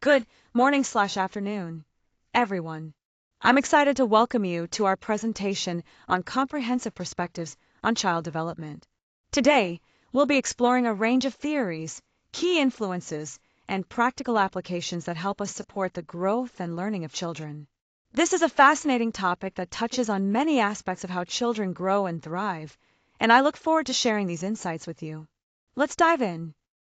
Good morning/afternoon, everyone. I'm excited to welcome you to our presentation on comprehensive perspectives on child development. Today, we'll be exploring a range of theories, key influences, and practical applications that help us support the growth and learning of children. This is a fascinating topic that touches on many aspects of how children grow and thrive, and I look forward to sharing these insights with you. Let's dive in.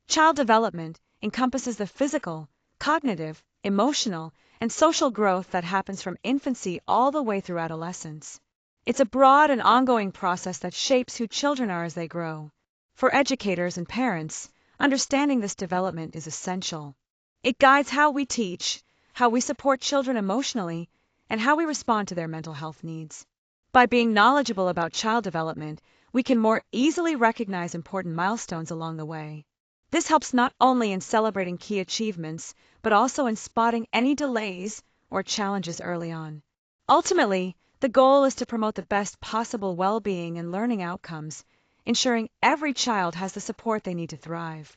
Child development encompasses the physical, cognitive, emotional, and social growth that happens from infancy all the way through adolescence. It's a broad and ongoing process that shapes who children are as they grow. For educators and parents, understanding this development is essential. It guides how we teach, how we support children emotionally, and how we respond to their mental health needs. By being knowledgeable about child development, we can more easily recognize important milestones along the way. This helps not only in celebrating key achievements, but also in spotting any delays or challenges early on. Ultimately, the goal is to promote the best possible well-being and learning outcomes, ensuring every child has the support they need to thrive.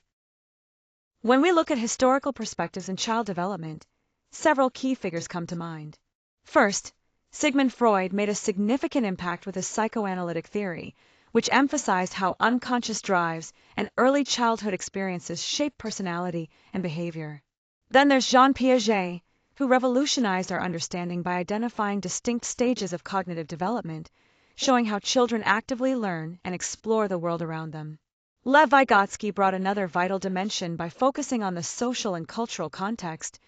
When we look at historical perspectives in child development, several key figures come to mind. First, Sigmund Freud made a significant impact with his psychoanalytic theory, which emphasized how unconscious drives and early childhood experiences shape personality and behavior. Then there's Jean Piaget, who revolutionized our understanding by identifying distinct stages of cognitive development, showing how children actively learn and explore the world around them. Lev Vygotsky brought another vital dimension by focusing on the social and cultural context,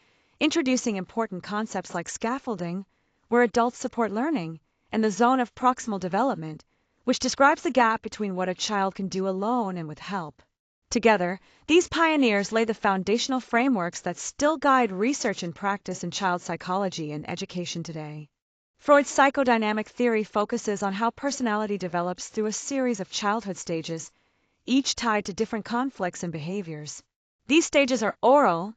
introducing important concepts like scaffolding, where adults support learning, and the zone of proximal development, which describes the gap between what a child can do alone and with help. Together, these pioneers lay the foundational frameworks that still guide research and practice in child psychology and education today. Freud's psychodynamic theory focuses on how personality develops through a series of childhood stages, each tied to different conflicts and behaviors. These stages are oral,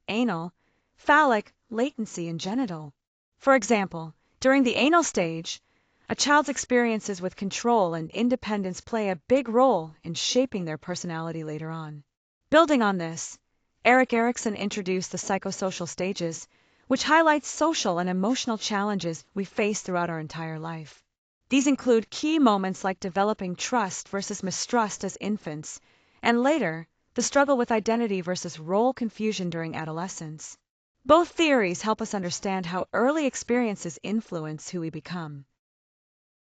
anal, phallic, latency, and genital. For example, during the anal stage, a child's experiences with control and independence play a big role in shaping their personality later on. Building on this, Erik Erikson introduced the psychosocial stages, which highlights social and emotional challenges we face throughout our entire life. These include key moments like developing trust versus mistrust as infants, and later, the struggle with identity versus role confusion during adolescence. Both theories help us understand how early experiences influence who we become.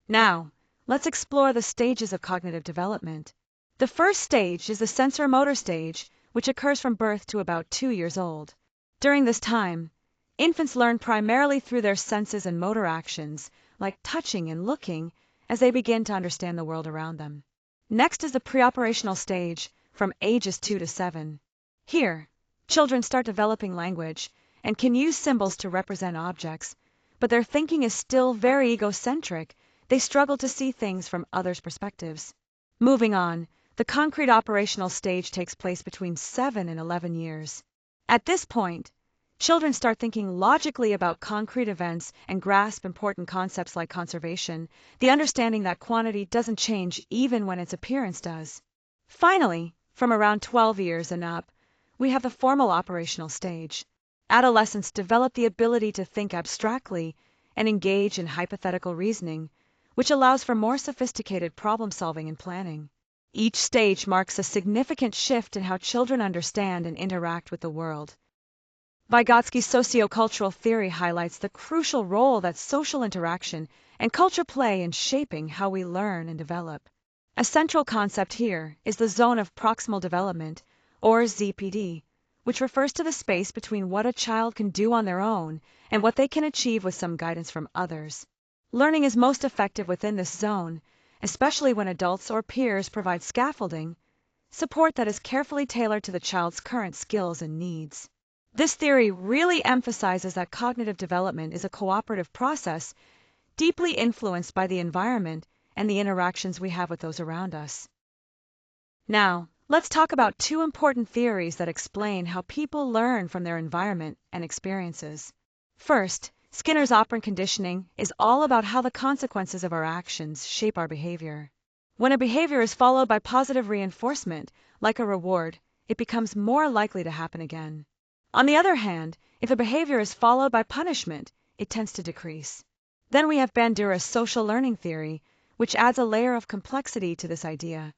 Now, let's explore the stages of cognitive development. The first stage is the sensor-motor stage, which occurs from birth to about 2 years old. During this time, infants learn primarily through their senses and motor actions, like touching and looking, as they begin to understand the world around them. Next is the preoperational stage, from ages 2 to 7. Here, children start developing language and can use symbols to represent objects, but their thinking is still very egocentric. They struggle to see things from others' perspectives. Moving on, the concrete operational stage takes place between 7 and 11 years. At this point, children start thinking logically about concrete events and grasp important concepts like conservation, the understanding that quantity doesn't change even when its appearance does. Finally, from around 12 years and up, we have the formal operational stage. Adolescents develop the ability to think abstractly and engage in hypothetical reasoning, which allows for more sophisticated problem-solving and planning. Each stage marks a significant shift in how children understand and interact with the world. Vygotsky's sociocultural theory highlights the crucial role that social interaction and culture play in shaping how we learn and develop. A central concept here is the zone of proximal development, or ZPD, which refers to the space between what a child can do on their own and what they can achieve with some guidance from others. Learning is most effective within this zone, especially when adults or peers provide scaffolding, support that is carefully tailored to the child's current skills and needs. This theory really emphasizes that cognitive development is a cooperative process, deeply influenced by the environment and the interactions we have with those around us. Now, let's talk about two important theories that explain how people learn from their environment and experiences. First, Skinner's operant conditioning is all about how the consequences of our actions shape our behavior. When a behavior is followed by positive reinforcement, like a reward, it becomes more likely to happen again. On the other hand, if a behavior is followed by punishment, it tends to decrease. Then we have Bandura's social learning theory, which adds a layer of complexity to this idea.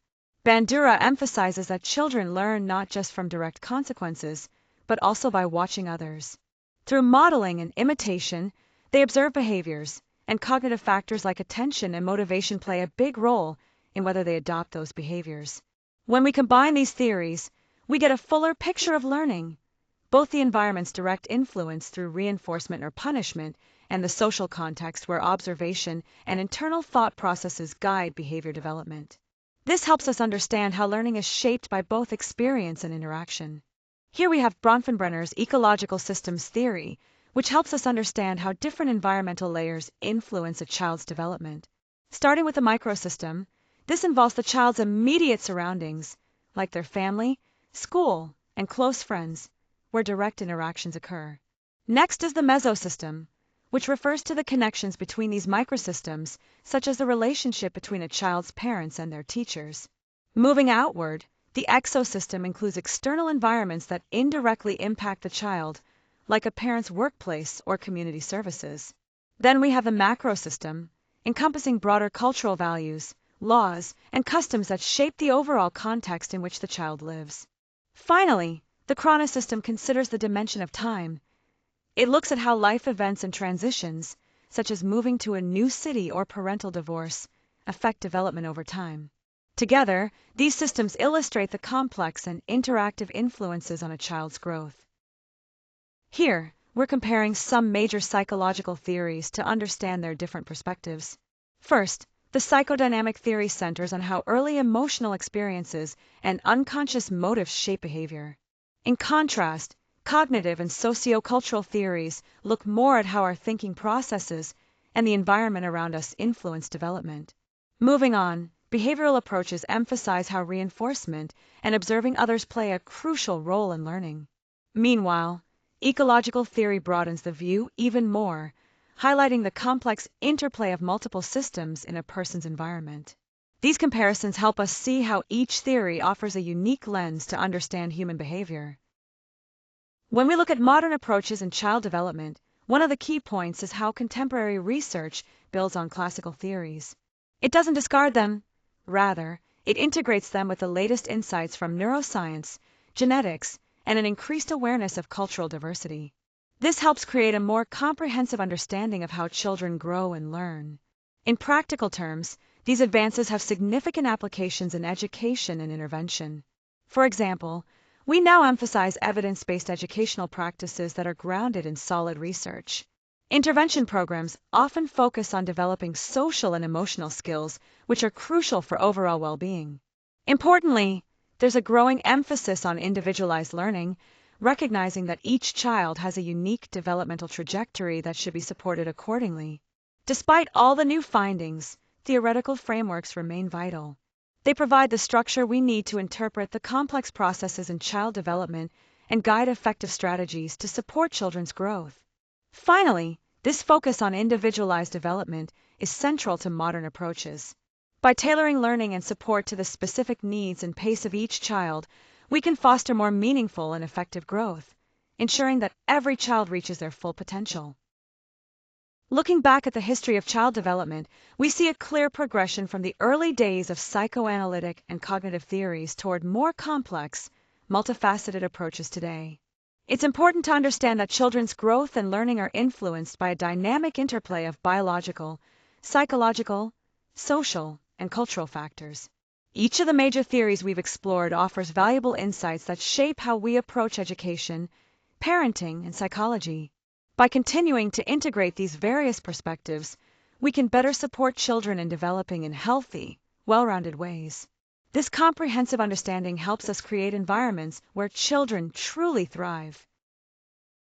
Bandura emphasizes that children learn not just from direct consequences, but also by watching others. Through modeling and imitation, they observe behaviors, and cognitive factors like attention and motivation play a big role in whether they adopt those behaviors. When we combine these theories, we get a fuller picture of learning, both the environment's direct influence through reinforcement or punishment, and the social context where observation and internal thought processes guide behavior development. This helps us understand how learning is shaped by both experience and interaction. Here we have Bronfenbrenner's ecological systems theory, which helps us understand how different environmental layers influence a child's development. Starting with the microsystem, this involves the child's immediate surroundings, like their family, school, and close friends, where direct interactions occur. Next is the mesosystem, which refers to the connections between these microsystems, such as the relationship between a child's parents and their teachers. Moving outward, the exosystem includes external environments that indirectly impact the child, like a parent's workplace or community services. Then we have the macrosystem, encompassing broader cultural values, laws, and customs that shape the overall context in which the child lives. Finally, the chronosystem considers the dimension of time. It looks at how life events and transitions, such as moving to a new city or parental divorce, affect development over time. Together, these systems illustrate the complex and interactive influences on a child's growth. Here, we're comparing some major psychological theories to understand their different perspectives. First, the psychodynamic theory centers on how early emotional experiences and unconscious motives shape behavior. In contrast, cognitive and sociocultural theories look more at how our thinking processes and the environment around us influence development. Moving on, behavioral approaches emphasize how reinforcement and observing others play a crucial role in learning. Meanwhile, ecological theory broadens the view even more, highlighting the complex interplay of multiple systems in a person's environment. These comparisons help us see how each theory offers a unique lens to understand human behavior. When we look at modern approaches in child development, one of the key points is how contemporary research builds on classical theories. It doesn't discard them. Rather, it integrates them with the latest insights from neuroscience, genetics, and an increased awareness of cultural diversity. This helps create a more comprehensive understanding of how children grow and learn. In practical terms, these advances have significant applications in education and intervention. For example, we now emphasize evidence-based educational practices that are grounded in solid research. Intervention programs often focus on developing social and emotional skills, which are crucial for overall well-being. Importantly, there's a growing emphasis on individualized learning, recognizing that each child has a unique developmental trajectory that should be supported accordingly. Despite all the new findings, theoretical frameworks remain vital. They provide the structure we need to interpret the complex processes in child development and guide effective strategies to support children's growth. Finally, this focus on individualized development is central to modern approaches. By tailoring learning and support to the specific needs and pace of each child, we can foster more meaningful and effective growth, ensuring that every child reaches their full potential. Looking back at the history of child development, we see a clear progression from the early days of psychoanalytic and cognitive theories toward more complex, multifaceted approaches today. It's important to understand that children's growth and learning are influenced by a dynamic interplay of biological, psychological, social, and cultural factors. Each of the major theories we've explored offers valuable insights that shape how we approach education, parenting, and psychology. By continuing to integrate these various perspectives, we can better support children in developing in healthy, well-rounded ways. This comprehensive understanding helps us create environments where children truly thrive.